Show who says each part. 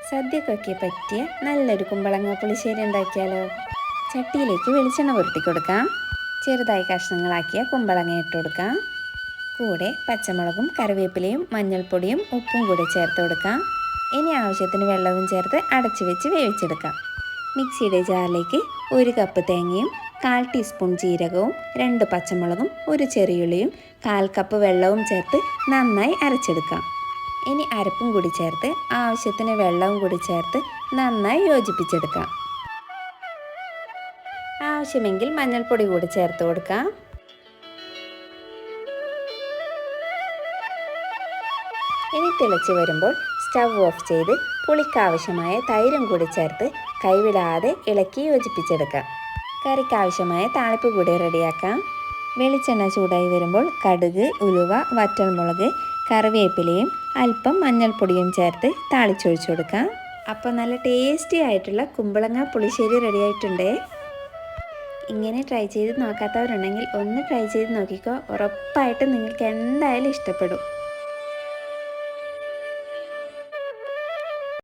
Speaker 1: സദ്യക്കൊക്കെ പറ്റിയ നല്ലൊരു കുമ്പളങ്ങ പുളിശ്ശേരി ഉണ്ടാക്കിയാലോ? ചട്ടിയിലേക്ക് വെളിച്ചെണ്ണ പുരട്ടി കൊടുക്കാം. ചെറുതായി കഷ്ണങ്ങളാക്കിയ കുമ്പളങ്ങ ഇട്ട് കൊടുക്കാം. കൂടെ പച്ചമുളകും കറിവേപ്പിലയും മഞ്ഞൾപ്പൊടിയും ഉപ്പും കൂടി ചേർത്ത് കൊടുക്കാം. ഇനി ആവശ്യത്തിന് വെള്ളവും ചേർത്ത് അടച്ചു വെച്ച് വേവിച്ചെടുക്കാം. മിക്സിയുടെ ജാറിലേക്ക് 1 കപ്പ് തേങ്ങയും 1/4 ടീസ്പൂൺ ജീരകവും 2 പച്ചമുളകും 1 ചെറിയുള്ളിയും 1/4 കപ്പ് വെള്ളവും ചേർത്ത് നന്നായി അരച്ചെടുക്കാം. ഇനി അരപ്പും കൂടി ചേർത്ത് ആവശ്യത്തിന് വെള്ളവും കൂടി ചേർത്ത് നന്നായി യോജിപ്പിച്ചെടുക്കാം. ആവശ്യമെങ്കിൽ മഞ്ഞൾപ്പൊടി കൂടി ചേർത്ത് കൊടുക്കാം. ഇനി തിളച്ച് വരുമ്പോൾ സ്റ്റവ് ഓഫ് ചെയ്ത് പുളിക്കാവശ്യമായ തൈരും കൂടി ചേർത്ത് കൈവിടാതെ ഇളക്കി യോജിപ്പിച്ചെടുക്കാം. കറിക്കാവശ്യമായ താളിപ്പ് കൂടി റെഡിയാക്കാം. വെളിച്ചെണ്ണ ചൂടായി വരുമ്പോൾ കടുക്, ഉലുവ, വറ്റൽമുളക്, കറിവേപ്പിലയും അല്പം മഞ്ഞൾപ്പൊടിയും ചേർത്ത് താളിച്ചൊഴിച്ചു കൊടുക്കാം. അപ്പോൾ നല്ല ടേസ്റ്റി ആയിട്ടുള്ള കുമ്പളങ്ങ പുളിശ്ശേരി റെഡി ആയിട്ടുണ്ടേ. ഇങ്ങനെ ട്രൈ ചെയ്ത് നോക്കാത്തവരുണ്ടെങ്കിൽ ഒന്ന് ട്രൈ ചെയ്ത് നോക്കിക്കോ. ഉറപ്പായിട്ടും നിങ്ങൾക്ക് എന്തായാലും ഇഷ്ടപ്പെടും.